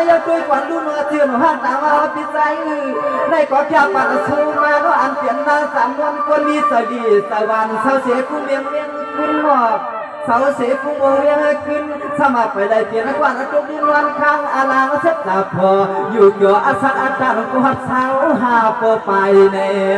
ya tôi quản luôn mà tiền hoa ta mà bị say này có kia bạn xuống mà nó ăn tiền na sắm luôn quân đi sợ đi sợ bàn sao sẽ cũng miếng miếng quân mà sao sẽ cũng bồiขึ้นsao mà phải lại tiền nó quan nó trốn đi loan khang à nó xếp là phòอยู่เกี่ยวอาสักอาจารย์กูหัดสาวหาพอไปเนี่ย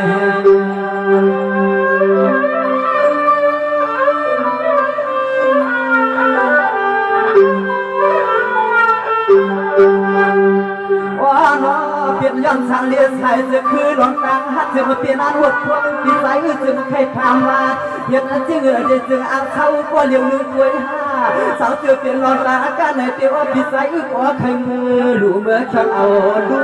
เปลี่ยนย้อนสร้างเรียนใส่จะคือหลวงตาฮัดจะมาเปลี่ยนอันหัวพวกปีใส่จึงใครทำมาเห็นอันจึงจึงอ่างเข้าก็เลี้ยวลืมด้วยห้าสาวเจือเปลี่ยนหลวงตาการไหนเตี้ยวปีใส่ก็ใครมือหลู่เมื่อฉันเอาดุ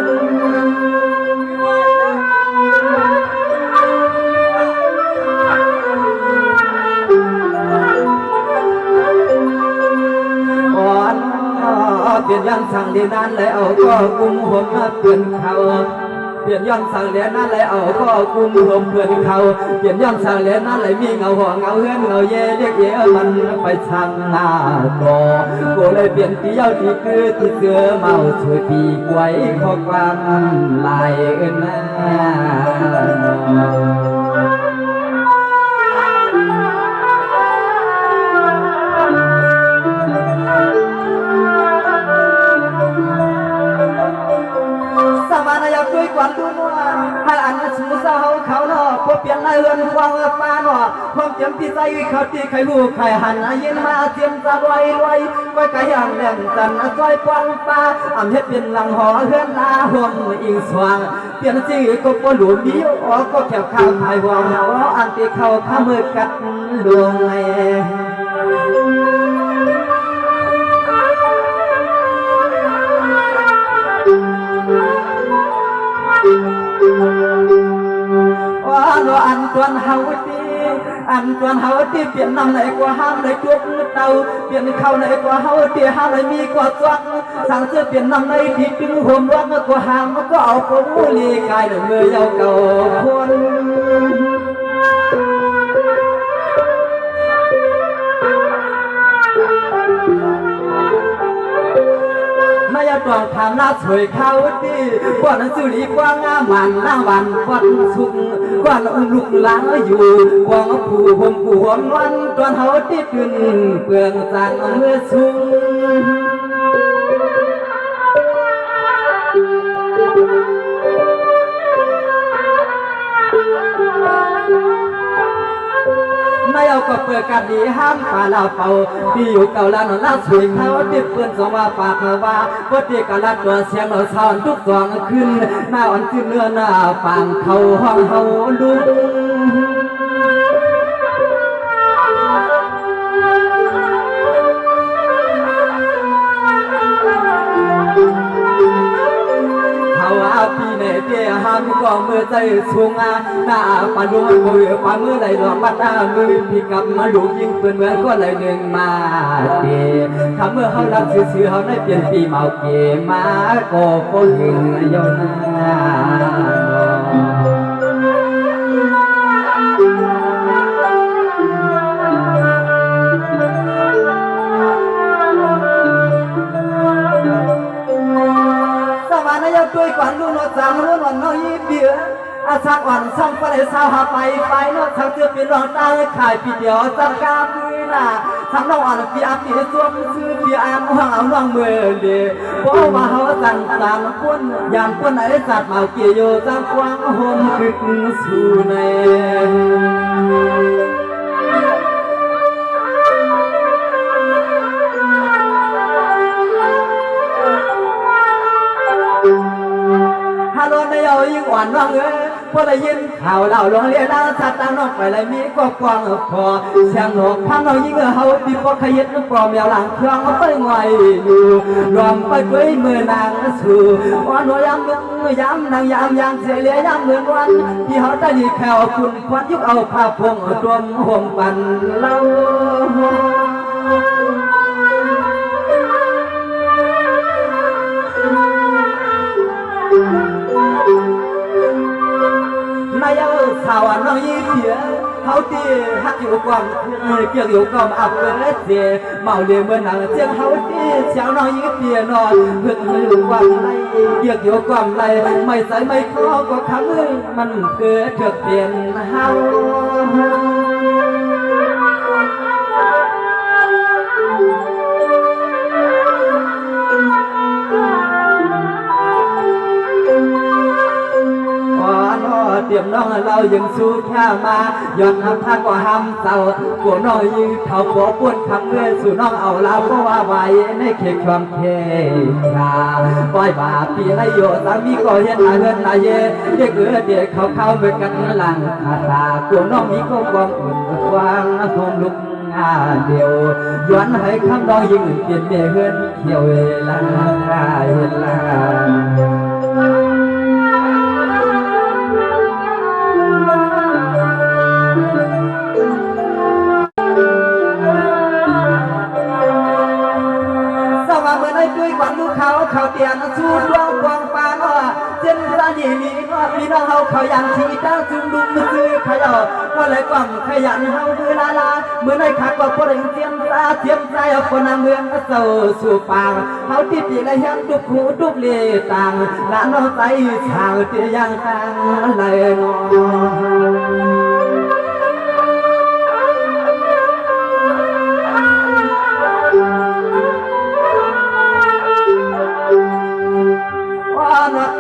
เปลี่ยนยันสั่งเรียนนั้นเลยเอาก็กุมหัวมาเปลี่ยนเขาเปลี่ยนย้อนสั่งเรียนนั้นเลยเอาก็กุมหัวเปลี่ยนเขาเปลี่ยนย้อนสั่งเรียนนั้นเลยมีเงาหัวเงาเฮือนเงาเย่เรียกเย่มันไปช่างหน้าก็เลยเปลี่ยนที่เย้าที่คือที่เสือเมาช่วยปีกไว้ข้อความลายเอิ้นหน้าด้วยกวนดูนัวให้อันสูสาวเขาเนาะพอเปลี่ยนในเรือนวางฟ้าเนาะพร้อมเจียมที่ใจเขาที่ใครหูใครหันยินมาเจียมจะรวยรวยไว้ไก่ย่างแหลมจันซอยปองฟ้าอำเฮ็ดเป็นหลังหอเฮือนนาห่วงอิงสว่างเปลี่ยนชื่อก็บ่หลวมดีอ๋อก็แคบข้าวไทยหวงอ๋ออันที่เขาข้ามือกัดดวงไงอันตวนเฮาที่เปลี่ยนนำไหนกว่าห้ามไหนจุกเตาเปลี่ยนเข้าไหนกว่าเฮาที่ห้ามไหนมีกว่าจวักสั่งเสื้อเปลี่ยนนำไหนที่จึงห่มรักกว่าห้ามก็เอาผมลีกายเมื่อเยาเก่าคนนายตองทำหน้าสวยเขาดีกว่านั้นสุริกว่างามมันหน้าวันวัดสุกกว่านั้นลุกล้างอยู่กว่าผู้ผมผู้หอมวันตอนเขาติดขึ้นเปลืองจางเมื่อสูงนายเอาก็เปิดกันดีห้ามป่าลาเป่าที่อยู่เก่าแล้วน่าสวยเขาติดเปื้อนสองว่าปากเขาว่าก็ตีกันละตัวเสียงเราสอนทุกสองขึ้นหน้าอ่อนขึ้นเนื้อหน้าฟังเขาห้องเขาลุงพี่เนี่ยเจ้าห้ามก็เมื่อใจสูงหน้าปาลุงมือปามือไหลหลวงบัดหน้ามือพี่กลับมาลูกยิงปืนเหมือนก็ไหลหนึ่งมาเดีถ้าเมื่อเขารักซื่อเขาได้เปลี่ยนปีเมาเกมาก็ปนยนด้วยกวนดูนจางล้วนน้อยเบี้ยอาสักวันซ้ำไปสาวหาไปนอทั้งเจือเป็นรองตาขายปีเดียวจับกามือน่ะทั้งน้องอ่อนปีอาปีสวมซื้อปีอามห่างน้องเมื่อเดียเพราะว่าเขาสั่งตามคนอย่างคนไหนสัตว์เมาเกี่ยวจังกว้างหอมคึกสู่ในฮัลโหลนายเอายิ่งอ่อนน้องพอได้ยินข่าวเล่าลงเรียนแล้วสัตว์ตาน้องไปเลยมีก็กว้างพอเสียงหนกพังเรายิ่งเขาตีพอขยันปลอมยาวหลังเครื่องไปไงอยู่รวมไปด้วยมือนางสู่อ่อนยำมือยำนางยำเสียเลี้ยยำเหมือนวันที่เขาได้ยินข่าวคุณควันยุกเอาผ้าพงรวมห่มปันเล่านายเอาสาวน้องยี่เสียเขาตีฮักอยู่กว่างเกี่ยวอยู่กับอับเสียเมาเลี้ยเมื่อหนังเจียงเขาตี เช้าน้อยยิ่งเตี้ยนอนเพื่อนไม่รู้ความไรเรียกอยู่ความไรไม่ใส่ไม่คอก็คำเลยมันเกิดเกิดเปลี่ยนเฮาเตรียมน้องเรายังสู้แค่มาย้อนทำท่าก็ห้ำเศร้ากูน้อยยืนเขาบอกปวดคำเงื่อนสู่น้องเอาเราเพราะว่าไว้ในเขตความเคยาปล่อยบาปีให้โยสามีก็เห็นเงินนาเย่เด็กเด็กเขาเข้าไปกันหลังขาตากูน้องมีก็ความอุ่นกว้างคงลุกเดียวย้อนให้คำน้องยิ่งเปลี่ยนเพื่อนเที่ยวเวลาด้วยความลูกเขาเตียนสู้ดวงกวางปานเจนตาหนีนี่พี่น้องเขายันชีตาจุ่มดุมมือซื้อขยอก็เลยกว่ำขยันเฮามือลาเมื่อในขาก็พอได้เตรียมตาเตรียมใจเอาคนเมืองเศร้าสู่ปางเขาติดอะไรยังดุกหูดุกเลี้ยต่างละน้องใจชาวเตียยังต่างเลยงอ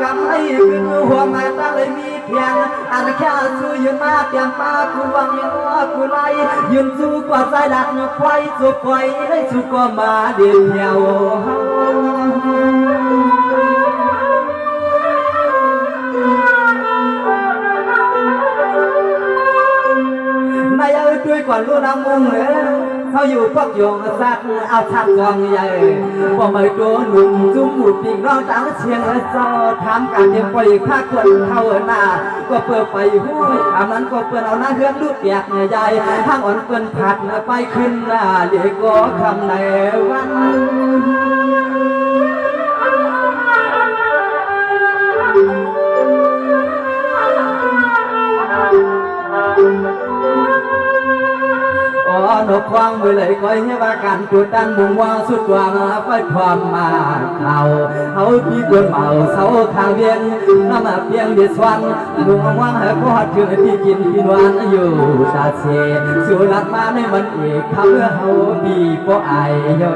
กำให้ขึ้นหัวมาตาเลยมีเพียงอันแค่สู้ยืนมาเตียงป้าคุณวังยังว่าคุณไล่ยืนสู้กว่าใจหลักไฟสู้ไฟให้สู้ก็มาเดียวในเอาด้วยก่อนรู้น้ำมุงเขาอยู่พวกโยงสักเอาทักกองใหญ่พอไม่ตัวหนุ่มจุ่มหมุดปีกร้องตามเชียงและจอทำการเดียบไปข้าควรเข้าหน้าก็เปิดไปหูทำนั้นก็เปิดเอาหน้าเฮือนลูกแยกใหญ่ทางอ่อนเปิดผัดไปขึ้นหน้าเด็กก็คำในวันนกควางไปเลยคอยให้ว่าการจุดดันมุ่งว่าสุดวางไปความมาเขาที่ตัวเมาเสาทางเวียนน้ำมาเพียงเดือดสวรรค์มุ่งว่างให้พอดถึงที่กินที่นวลอยู่ตาเชสู่หลักมาในมันอีกเขาเขาดีเพราะไอ้ย่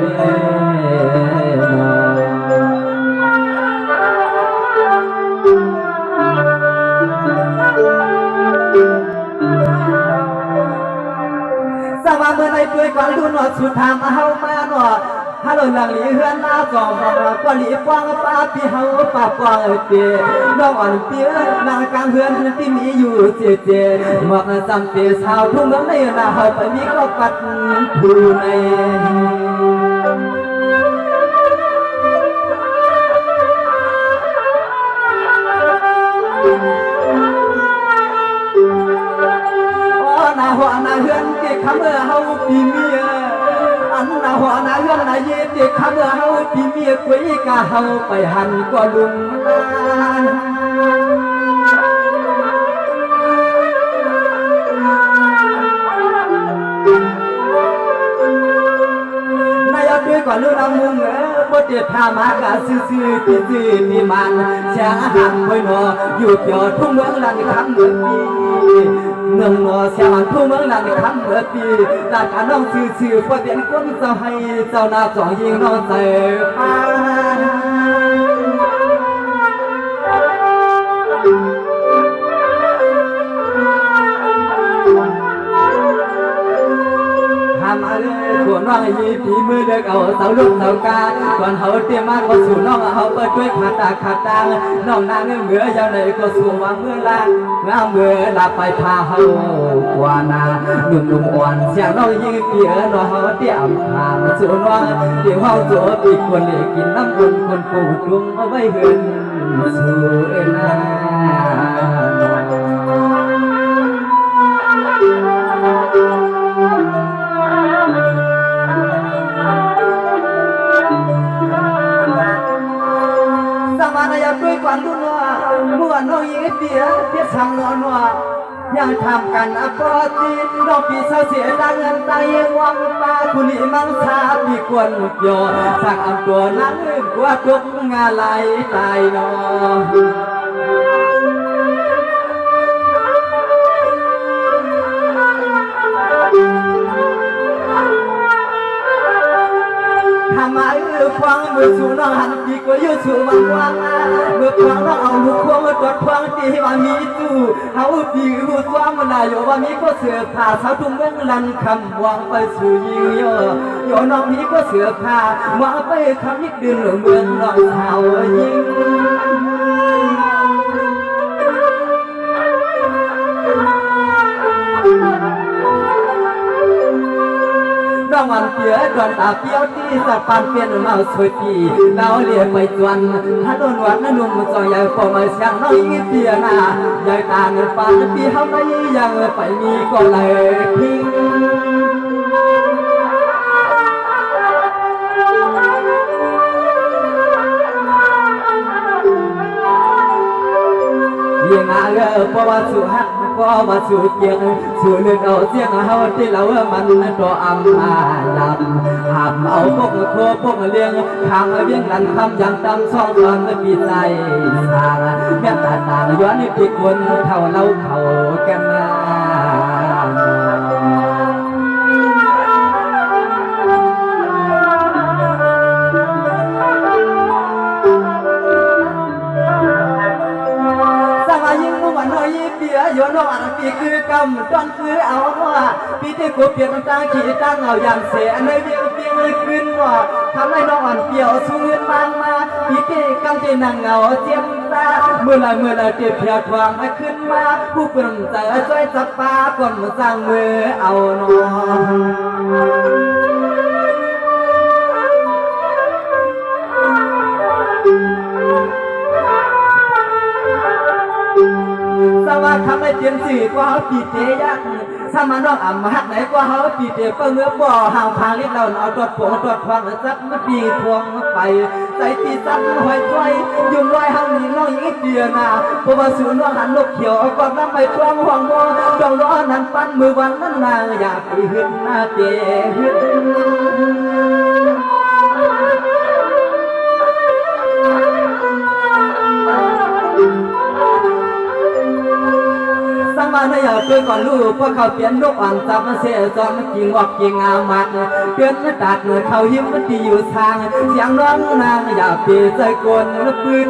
สว่าเมื่อในด้วยก่อนดูหนวดสุดทางเฮามาหนวดฮัลโหลหลังหลีเฮือนหน้าจอมก็หลีฟองป้าพี่เฮาป้าฟองเตี้ยน้องอ่อนเตี้ยนางกลางเฮือนที่มีอยู่เจี๊ยหมอกจำเตี้ยสาวทุ่งเมืองในหน้าเฮาไปมีก็ปัดผู้ในหัวนาเฮือนเด็กคำเฮาปีเมียอันนาหัวนาเฮือนนาเย็นเด็กคำเฮาปีเมียกุยกะเฮาไปหันก็ลุงด้วยก่อนลูกน้ำมุงบ่เด็ดพามากะซื่อที่มันเสียงหักไว้หนออยู่เปียวทุ่งเมืองหลังคำเมืองเมืองหนอเสียงทุ่งเมืองหลังคำเมืองปีด้านการน้องซื่อพอเปลี่ยนคนเจ้าให้เจ้านาสองยิงน้องใส่ป้าคนน้องยีปีมือเด็กเอาเสาลูกเสากาก่อนเขาเตรียมมาก็สู่น้องเขาเปิดด้วยขาตาน้องนางเหงื่อยาวในก็สู่วางเมื่อลางเมื่อลาไปพาเขากว่านาหนุ่มอ่อนเสียงน้องยีเปียน้องเขาเตรียมทางสู่น้องเดี๋ยวเขาโจปีคนเล็กกินน้ำคนปลูกจุงเอาไว้เฮือนสู่นาด้วยความรู้นัวเมื่อน้องยิงเตี้ยสั่งนัว ยังทำกันปกติน้องพี่เศร้าเสียดังเงินตายวังปาคุณีมังสาพี่ควรโยสักอันตัวนั้นกว่าทุกงานไหลตายนอทำไมฟังมือสู่น้องหันปีก็อยู่สู่วังวังเมื่อฟังน้องเอาลูกพวงมาตรวจฟังที่ว่ามีตู้เอาปีหูตัวมันได้อยู่ว่ามีก็เสือผ้าสาวทุ่งเมืองลันคำวางไปสู่ยิงโยน้องมีก็เสือผ้าวางไปคำนิดเดินเมืองน้องสาวยิงน้องวันเปียดอนตาเปียวที่สะพานเปลี่ยนมาสวยปีเราเรียกไปจวนถ้าโดนวัดนั่นนุ่มจอยใหญ่พอมาเสียงน้อยเปียนาใหญ่ตาเงินปานปีเฮาไม่ยังไปมีก็เลยทิ้งยังเพราะว่าสุหักก็มาสู่เกียงสู่เลือดเอาเสียงเฮาที่เรามันตัวอำมาลำหามเอาพวกโคพวกเลี้ยงทางเลี้ยงนั้นคำยังตำซ่องตอนปีใจสางแม่ตาตาย้อนปีคนเท่าเราเขากันมาโยนอันปีคือกำจนคือเอาว่าปีที่กูเปลี่ยนต่างขี่ตั้งเอาอย่างเสียในเดียวเพียงเลยขึ้นว่าทำให้น้องอ่อนเปี่ยวสูงเงินบางมาปีที่กำที่นั่งเงาเจียมตาเมื่อไรเจ็บเพียทวงให้ขึ้นมาผู้ปนใจช่วยจับปลาก่อนมาสร้างมือเอาน้องสว่าคำในเจียนสื่อกว่าเขาปีเตยักสมาน้องอ่ำมาหักไหนกว่าเขาปีเตเปิ้งเนื้อบ่อห่างพาลิเราเอาตรวจผงตรวจฟังจัดมาปีทวงไปใจปีสันหอยใจยุ่งลอยห้างนี้น้องยิ่งเดียนาเพราะว่าสูน้องหันลูกเขียวก่อนน้ำไปทวงห่วงบ่ดองร้อนนั้นปั้นมือวันนั้นนางอยากไปหึดหน้าเตะหึดมาในยาตัวก่อนลูกพวกเขาเปลี่ยนลูกอ่อนจับมาเสียจอมกิ่งบอกกิ่งอามัดเปลี่ยนมาตัดเนื้อเขายิ้มมันที่อยู่ทางเสียงร้องนางอย่าเปลี่ยนใจกวนปืน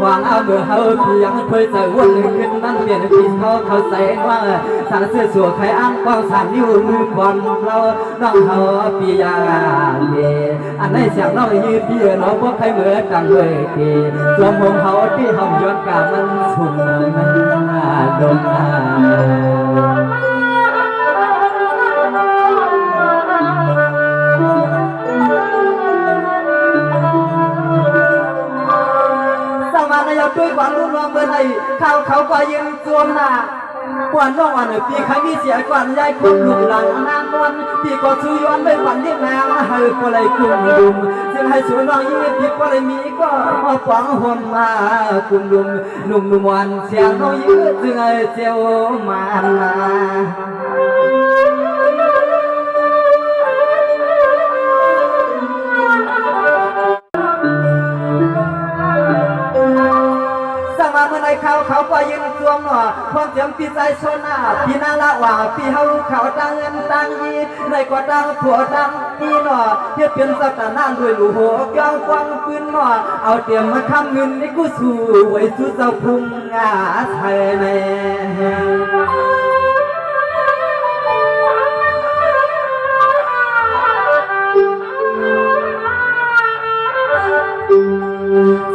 หวังเอาเมื่อเขาเพียงเคยใจวนขึ้นนั่นเปลี่ยนปีเขาใส่ว่าสารเสื้อสวมใครอ้างกองสามนิ้วมือบอลเราน้องเขาปียาเย่อันไหนเสียงน้องยืดเพียน้องพวกใครเหมือนกันเลยทีสวมผมเขาที่หอมย้อนกามันสุ่มมันดมด้วยความรู้น้องเมื่อไหร่เขาก็ยืนจวมหน้าปวนน้องวันปีใครมีเสียก่อนยายคนหลุดหลังนางนวลปีก็ชูย้อนไปฝันเรียกนางให้ก็เลยกลุ่มดุมจึงให้สูน้องยิ่งปีก็เลยมีก็มาฝังหนมากลุ่มดุมหนุ่มวันเสียงน้องยิ่งจึงให้เจียวมาเมื่อไรเขาก็ยืนจวงหน่อพร้อมเสียงปีใจโซน่าปีนาละว่าปีเฮาเขาตั้งเงินตั้งยีในกว่าตั้งผัวตั้งปีหน่อเทียบเป็นสัตว์นานด้วยลูกหัวกองกวางปืนหน่อเอาเตรียมมาคำเงินในกูสู่ไว้สู่เจ้าพุงงาไทยแน่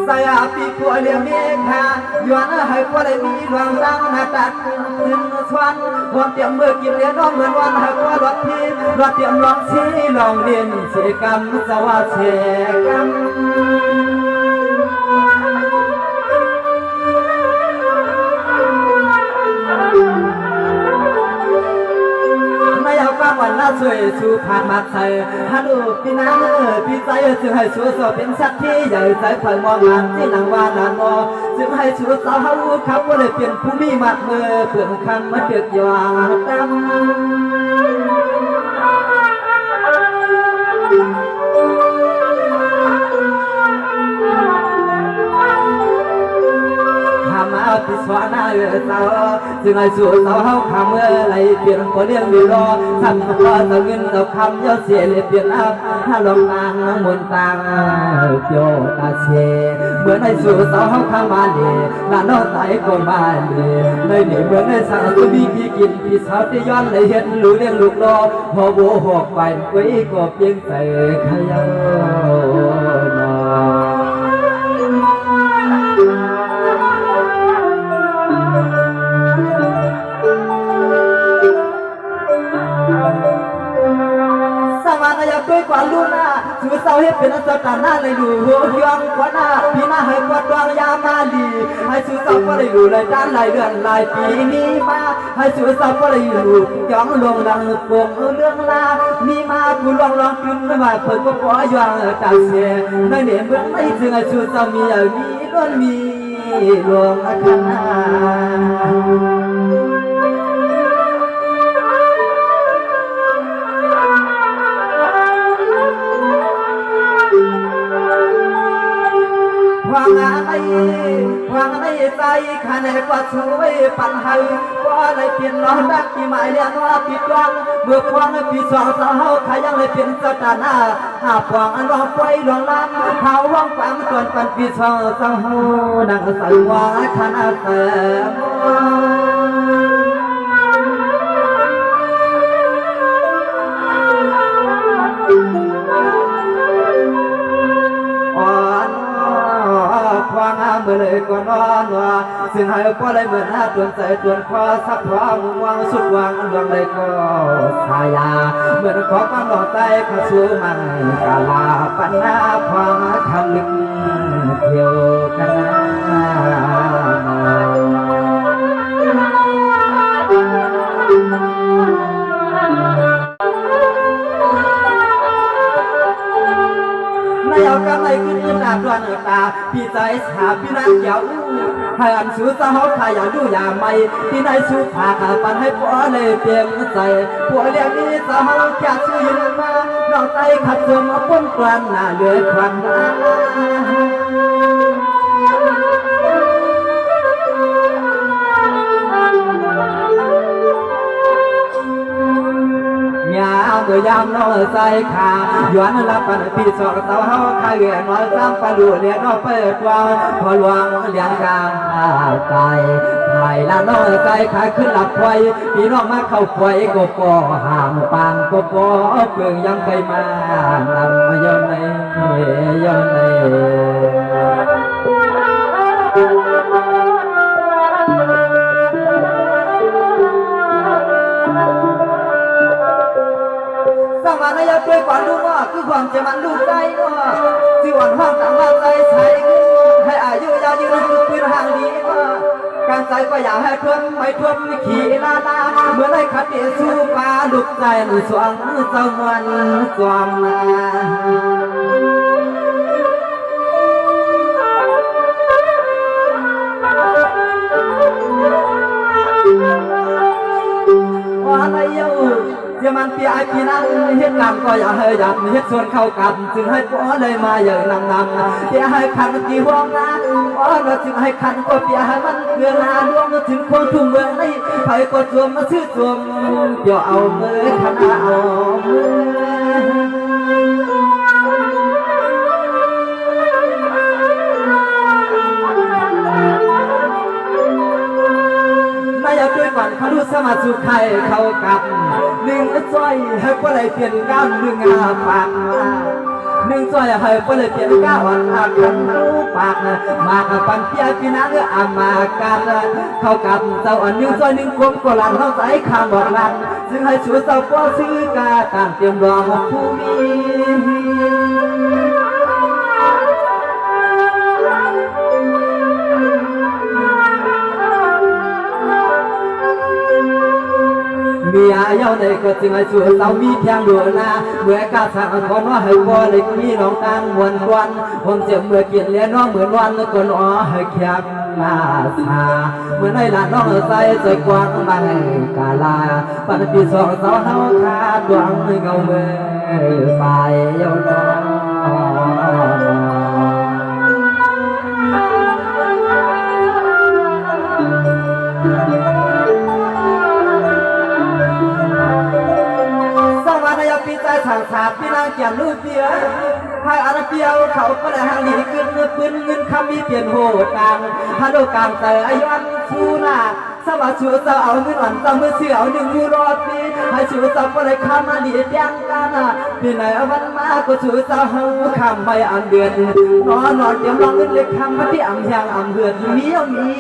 สายปีกัวเลี้ยงเมียค่ะย้อนให้กัวได้มีดวงดังหน้าตัดขึ้นสวรรค์ความเตรียมเมื่อกินเลี้ยงน้องเหมือนวันให้กัวรถที่รถเตรียมลองชี้ลองเรียนเสกรรมสวัสดิ์เสกรรมในเอากลางวัน าสวยสู่ผ่านมาใส่ฮัลโหลพี่น้าพี่ใจจึงให้ชัวสอบเป็นสักที่ใหญ่ใจไฟมองงานที่หลังว่านานมอจึงให้ชัวสาวเขาว่าได้เป็นผู้มีมากเมื่อเปลืองคำมาเดือดยางดำมาที่สวนาเจ้าจึงให้สู่เจ้าเขาคำเมื่อไรเปลี่ยนก็เลี้ยงดีรอทำก็เจ้าเงินเจ้าคำเจ้าเสียเลยเปลี่ยนอัพถ้าลงนางมนตางโยตาเชเมื่อในสู่เจ้าเขาคำมาเลยลานน้องใจก็มาเลยในนี่เมื่อในสาวก็มีพี่กินพี่สาวที่ย้อนเลยเห็นลูกเลี้ยงลูกรอพอโบหอกไปไว้ก็เพียงแต่ขยันนอด้วยกว่าลูกหน้าชูเสาให้เป็นอัศจรรย์หน้าเลยดูหัวยองกว่าหน้าพี่หน้าให้กว่าดวงยามาลีให้ชูเสาก็เลยดูเลยด้านลายเดือนลายปีนี้มาให้ชูเสาก็เลยดูย้องลงดังปงเรื่องลามีมากูลองขึ้นมาเปิดก็ปล่อยยองตาเสียในเนี่ยเมื่อไม่ถึงให้ชูเสามีอย่างนี้ก็มีลวงคณะวางอะไรใจขันให้กว่าช่วยปั่นให้ก็เลยเปลี่ยนล้อดักที่หมายเรียนว่าปิดดวงเมื่อควงปีสองสาวขยังเลยเปลี่ยนสถานะหาควงอันรอไว้ลองล้ำเขาว่างความตอนปั่นปีสองสาวดังใส่ว่าขนาดแต่เมื่อเลยก็นอนว่าสิ่งให้ก็เลยเหมือนหน้าตวนใจตวนคอสักพอมุงวางสุดวางดวงเลยก็สายาเหมือนขอความหล่อใจข้าสู้มันกาลาปัญหาความคำลึกเที่ยวกันในเอากำไรขึ้นยืนหน้าดวนตาพี่ใจสาพี่นักเจ้าให้อันสู้สาวขายดูอย่าไม่พี่นายสู้ขาปันให้ผัวเลยเปลี่ยนใจผัวเรียกนี้สาวแค่สู้ยืนมาน้องใจขัดจมป้นกลางหน้าเลือดควันเมื่อยามน้อยใจขาย้อนรับปันพี่สองเต้าเฮาขายเรียนน้อยซ้ำปลูเรียนน้อยเปิดวางพอหลวงเลี้ยงกลางใจไทยละน้อยใจขายขึ้นหลับไฟพี่น้องมาเข้าไฟก็ปอห่างปางก็ปอเปลืองยังไปมานำย้อนในย้อนในสมานายาด้วยก่อนดูว่าคือความจะมันดูใจว่าที่หวังห้องต่างว่าใจใช้ให้อายุยาวยืนพื้นห่างดีว่าการใจก็อยากให้ทวนไม่ทวนขี่ลาเมื่อไรขัดเดียสู้ปลาลุกใจหรือสวงเจ้ามันความมาอะไรอยู่ที่มันเปียไอพี่นั้นเหตุการณ์ก็อย่าให้ยับเหตุส่วนเข้ากันจึงให้ผัวเลยมาอย่างนำเปียให้คันกี่ห้องนะเราจึงให้คันก็เปียให้มันเกือนาดวงถึงคนทุ่มเมืองนี้ใครก็จวมมาซื้อจวมเดี๋ยวเอามือขนาเอามือนายด้วยก่อนเขาดูสมาชิกใครเข้ากับหนึ่งจ้อยให้ก็เลยเปลี่ยนก้าวหนึ่งปากหนึ่งจ้อยให้ก็เลยเปลี่ยนก้าวอาคันรู้ปากมาปันเปียกินน้ำอามาการเข้ากับเจ้าอันหนึ่งจ้อยหนึ่งคมก็หลันเข้าใจข้ามบอกหลันซึ่งให้ชูเจ้าก็ซื้อกาตามเตรียมรองผู้มี มีอายุในก็จึงให้สู่เสามีเพียงดูนาเมื่อกาสังคนว่าให้บ่เลยมีน้องต่างมวนวันผมเจ็บเมื่อกินเลี้ยน้องเหมือนวันก็น้อให้แคบมาสาเมื่อในหลานน้องใส่ใจกว้างบางกาลาปันปีสองสาวเฮาคาดวงเงาเมื่อไปเยาวนปีใจสั่งสาบพี่นางเกียนลูกเปียให้อาราเปียวเขาก็ได้หางหลีขึ้นเงินปืนเงินคำมีเปลี่ยนโหดกลางฮัลโหลกลางแต่อายุอันชูนาสวัสดิ์ชูเจ้าเอาเงินหวันเจ้าเมื่อเสียวหนึ่งมูรอดปีให้ชูเจ้าก็ได้คำมาหลีเตียงกันปีไหนวันมาก็ชูเจ้าเฮาคำไปอันเดือนนอนเตรียมรองเงินเล็กคำมาที่อ่ำยางอ่ำเหือนมี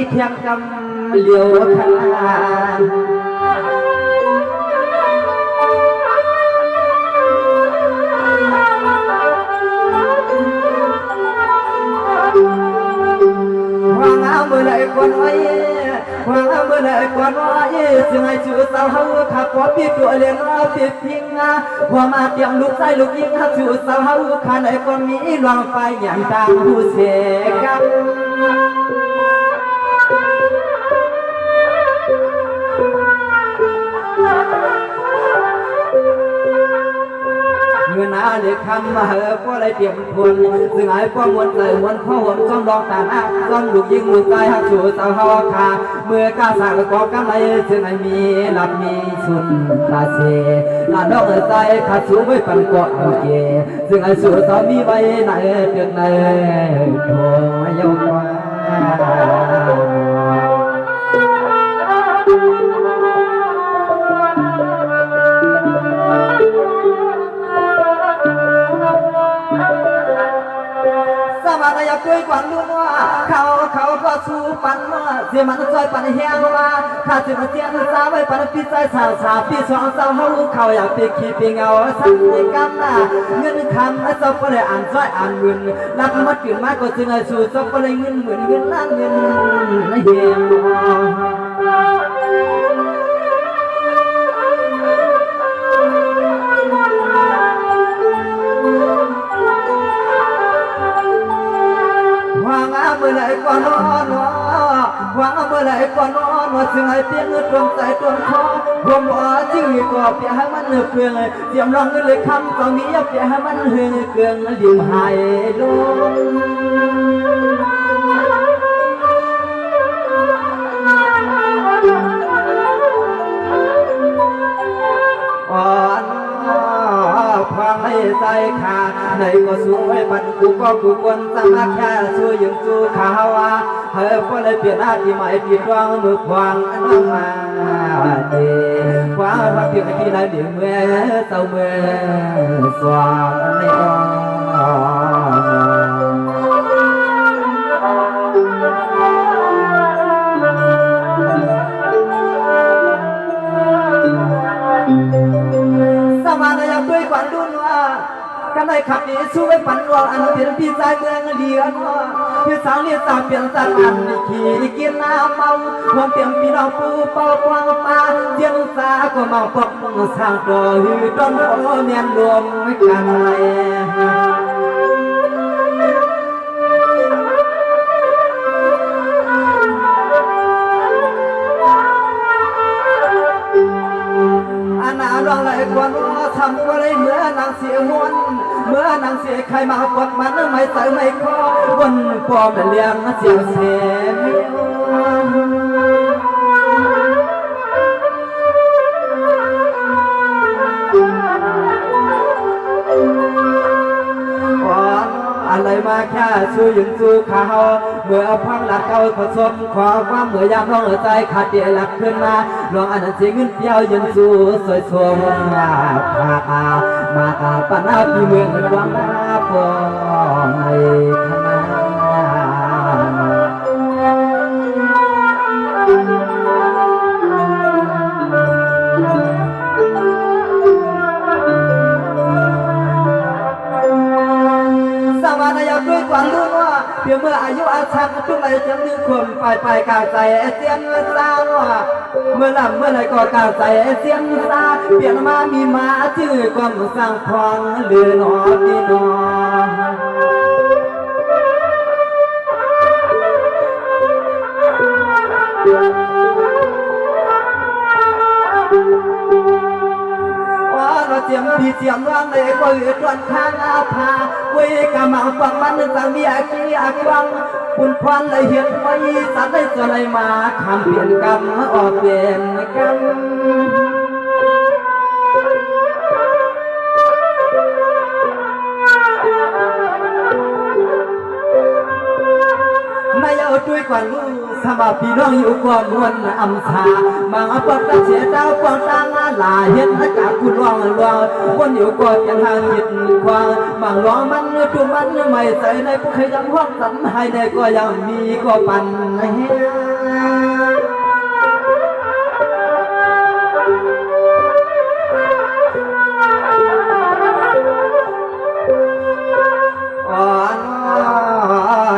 เพียงกำเลี้ยวข้างเมื่อไรก่อนไว้วางเมื่อไรก่อนไว้จึงให้ชื่อสาวเฮาขับว่าพี่ตัวเลี้ยงพี่พิงว่ามาเตรียมลูกชายลูกยิงหักชื่อสาวเฮาขันไอ้คนมีลวงไฟอย่างตามผู้เสกันเงินอาเล็กคำมาก็ได้เตรียมพลซึ่งไอ้ป้อมวนใจวนข้อหวมซ้อมดอกตาหน้าซ้อมลูกยิงลูกใจหักชูสาวเฮาคาเมื่อกาสากกอกำไรซึ่งไอ้มีหลับมีสุนตาเสลานดอกใจขาดสูไว้ปันเกาะเกซึ่งไอ้สูสาวมีไว้ไหนเดือดในโถยาวกว่าอยากคุยกว่านู้นว่าเขาก็สู้ปันว่าเสียมันซอยปันเฮียงว่าถ้าจะมาเตียนสาวไว้ปันพี่ใจสาวพี่สองสาวเขาอยากไปขี้ปีเงาสักในกำหน้าเงินคำไอ้สาวก็เลยอ่านซอยอ่านเงินรับมาตื่นมาก็จึงไอ้สู้สาวก็เลยเงินเหมือนเงินล้านเงินเฮียงเมื่อไรก่อนนอนวางเมื่อไรก่อนนอนว่าจึงให้เพียงเงินตรงใจตรงคอรวมว่าจริงก็เปียให้มันเปลืองเตรียมรองเงินเลยคำตอนนี้เปียให้มันเฮืองเกลืองดิ่มหายลงความให้ใจขาดในก็สู้ไว้บันกูก็กูควรสมัครแค่สู้ยังสู้ข่าวว่าเฮ้ยก็เลยเปลี่ยนอาที่ใหม่ที่ดวงมือควางน้ำมาดีความรักที่ที่ไหนเดี๋ยวเมื่อเศร้าเมื่อสว่างในอ้อด้วยความดุนว่ากันได้ขับดีสู้ไว้ปันว่าอันเป็นพี่ชายเมืองเดียนว่าพี่สาวเรียนสาวเปลี่ยนสารอันขี่กินน้ำเมาห่วงเตรียมพี่น้องปูเป่าควางปลาเจียงสาก็เมาปกสร้างตัวหือต้นโอเมียนรวมกันเลยลองเลยกวนว่าทำอะไรเมื่อนางเสียวนเมื่อนางเสียใครมาปวดมันไม่ใส่ไม่คอบนปอมเลี้ยงเสียงเสียงอะไรมาแค่สู้ยังสู้เขาเมื่อพังหลักเก่าผสมความเมื่อยามร้องใจขาดเดียหลักขึ้นมาลองอันนั้นเสียเงินเพียวยังสู้สวยสมมาปัญหาพี่เมืองหวังหน้าปอในคณะด้วยความรู้ว่าเพียงเมื่ออายุอาชันทุกไรจำนึกคนไปกาใจเจียนสาว เมื่อลำเมื่อไรก็กาใส่เสียงซาเปลี่ยนมามีมาชื่อความสร้างควางเลือนอพี่น้องเราเจียมพี่เจียมร่างเลยก็เหลือตอนข้างอาภาเว้ยกะมาฟังมันสังมีอาคีอาฟังคุณควันเลยเห็นไว้สัตว์ได้จะเลยมาคำเปลี่ยนกรรมออกเปลี่ยนกรรมนายเอาช่วยกว่าลูกสมาพี่น้องอยู่กว่าม้วนอำชาบางปอกตะเสียดาวปองตางาลาเห็นอากาศคุณร้องวนอยู่กว่าเพียงทางจิตควางบางร้องมันจุมันไม่ใส่ในผู้เคยยังห้องสันให้ในก็ยังมีก็ปั่น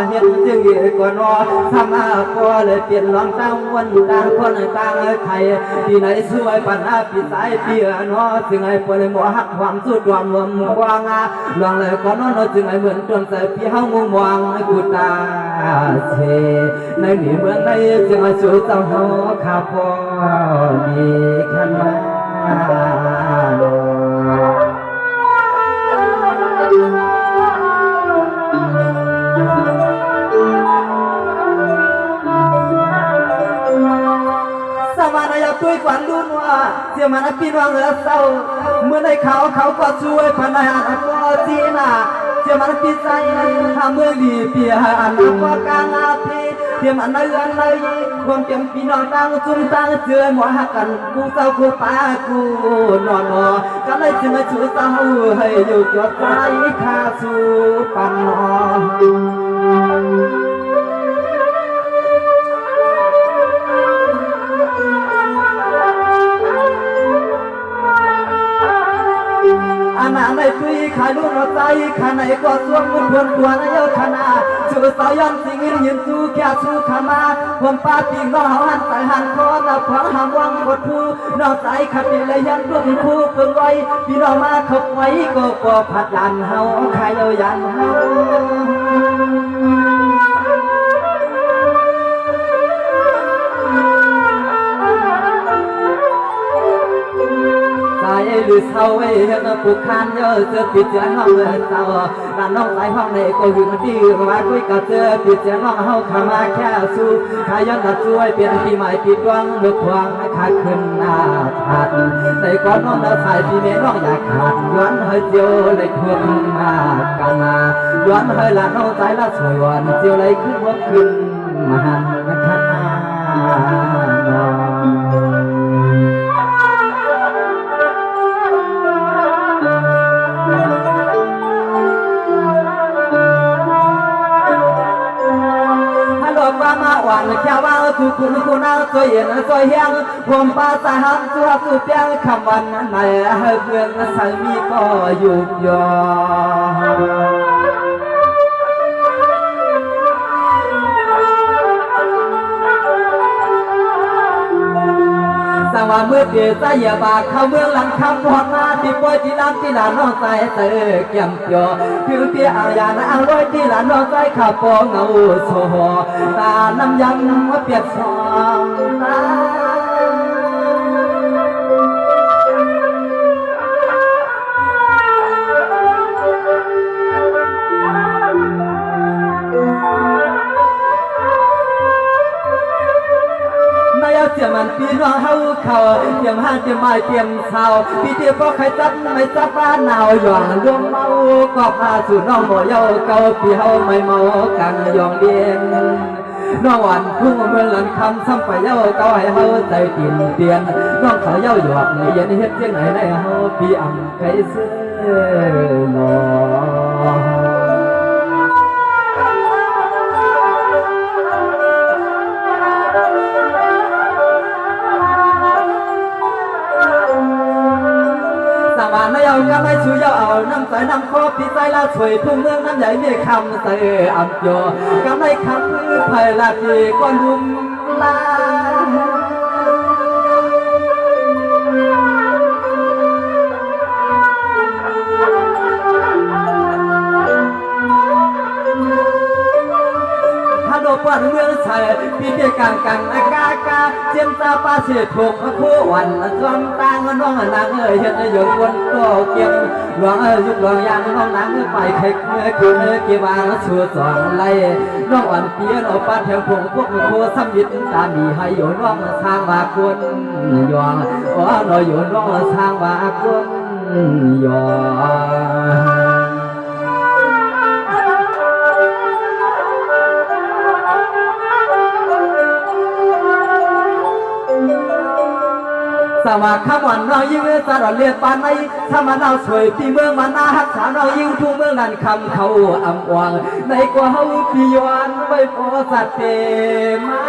เห็นจึงเอกนอทำมาพอเลยเปลี่ยนลองตั้งวันต่างคนต่างไทยที่ไหนสวยปัญหาปีสายเปียนอจึงไอ้ปนหมอหักความสุดความรวมกว้างลองเลยก็นอนจึงไอ้เหมือนจนใส่พี่เฮางมวางกูตาเชในมีเมืองในจึงไอ้สู้เจ้าหอข้าพอดีขันมาด้วยกวนลุ้นว่าเสียมันพี่น้องเอเศร้าเมื่อได้เขาก็ช่วยพนันก็จีน่าเสียมันพี่ใจทำเมื่อดีเปียอันก็กางอาพีเสียมันเลื่อนเลยความเตรียมพี่น้องตั้งจุ่มตั้งเจือหมอหักกันกูเศร้ากูป้ากูนอนก็เลยจึงมาชูเศร้าให้อยู่จดใจข้าสู้ปันนอาณาในคุยขายลูกเราใจขาในก็สวมมุนวนตัวในเยอะขนาดชูสายันสิงห์ยืนสู้แค่สู้ขามาผมป้าปีน้องหันใส่หันคอเราขวางหามวังบทผู้น้องใจขับปีเลยยันรุ่งผู้เพิ่งไว้พี่น้องมาขบไว้ก็ปอผัดยันเฮาขายเอายันเฮาหรือเศร้าไว้เห็นผูกคันเยอะเจอปิดเสียงห้องเลยเศร้าร้านน้องสายห้องในก็อยู่มันดีมาคุยกับเจอปิดเสียงห้องเฮาขามาแค่สู้ขายย้อนตัดช่วยเปลี่ยนปีใหม่ปีดวงเลือกวางขาขึ้นหน้าขาดในก้อนน้องแล้วถ่ายพี่เมย์น้องอยากขาดย้อนเฮยเจียวเลยทวงมากันมาย้อนเฮยละน้องใจละสวยวันเจียวเลยขึ้นหัวขึ้นมาหันขันหน้าหวานแค่ว่าทุกคนคนน่าสวยเย็นสวยเฮียงผมป้าสายหันตัวสุดเพียงคำวันไหนเพื่อนสามีก็อยู่ยอสว่าเมื่อเดือดใจอย่าบาเข้าเมืองหลังคำพอดมาที่ป่วยที่ลำที่หลานน้องใจเตอเกี่ยมเกี่ยวคือเปียอาญาณอังร้อยที่หลานน้องใจข้าปองเงาโซตาน้ำยังมาเปียกสองตาเจียมันพี่น้องเฮาเขาเตรียมห้างเตรียมไม้เตรียมเสาพี่เตรียมก็ใครจับไม่จับบ้านหนาวหย่อนดวงเมาก็พาสู่น้องบ่เย้าเก่าพี่เฮาไม่เมากันยองเลียนน้องวันพุ่งเมืองหลังคำซ้ำไปเย้าเก่าให้เฮาใจตีนเตียนน้องเขาเย้าหยอกในเย็นเฮ็ดเจียงไหนในเฮาพี่อ่ำไก่เสื้อนอไม่เอาก็ไม่ช่วยเอาน้ำใสน้ำคอพี่ใจละช่วยทุ่งเมืองน้ำใหญ่มีคำใส่อับโยก็ไม่คำคือไผ่ละทีก็ลุ่มลา ป้าเสียถูกคู่วันจอมตังน้องนางเอ้ยเห็นยนวนก็เก็บหลวงยุบหลวงยางน้องนางไปเข็กเมื่อคืนเกี่ยวางสู่สองไล่น้องอ่อนเปียน้องป้าแถวพงพวกโคสมิตตามีให้อยู่น้องทางมาควรยองน้อยอยู่น้องทางมาควรยองสมาข้ามวันเรายิ่งสารเลียปานในถ้ามันเอาสวยปีเมืองมันนาฮักษาเรายิ่งทุ่งเมืองนั้นคำเขาอำวางในกว่าเฮาปียวนไว้พอสัตเตมา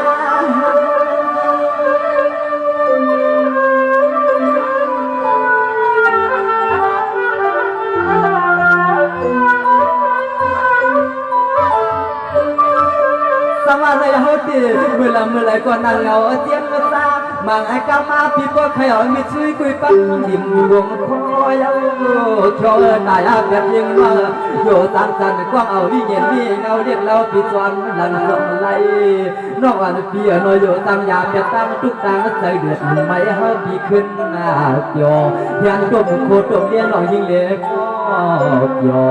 สมาในเฮาตีเมื่อไรก็นั่งเงาเจียนมาซาmang ai ca ma pi po khai hỏi mi chui cùi bắt điểm buông khói cho đại ác gật nhưng mà yo tan tan quang ao đi nhìn đi ngao điện lao pi toàn lần rộng lay nó ăn pi nó yo tăng nhà biệt tăng trúc tăng say được mấy hơi piขึ้นyo hiện trộm khô trộm điên lòngยิ่งเล็กyo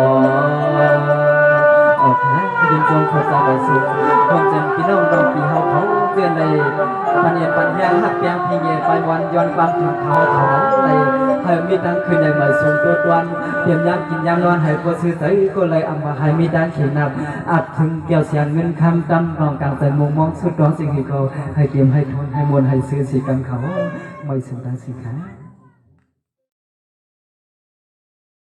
ออกนะยินจงขอสาบสุขคนเจนพี่น้องเราปีเฮาเขาเตือนเลยปัญญาปัญญาหักเปียงพี่เงียไปวันย้อนความถึงเขาเท่านั้นเลยให้มีดังคืนในมาส่งตัวตวนเตรียมยามกินยามนอนให้พอซื้อใส่ก็เลยเอามาให้มีดังเขียนนำอัดถึงเกี่ยวเสียงเงินคำตำรองกลางใส่มุมมองสุดร้อนสิ่งที่เขาให้เตรียมให้ทนให้มวลให้ซื้อสีกันเขาไม่สนใจสิคะ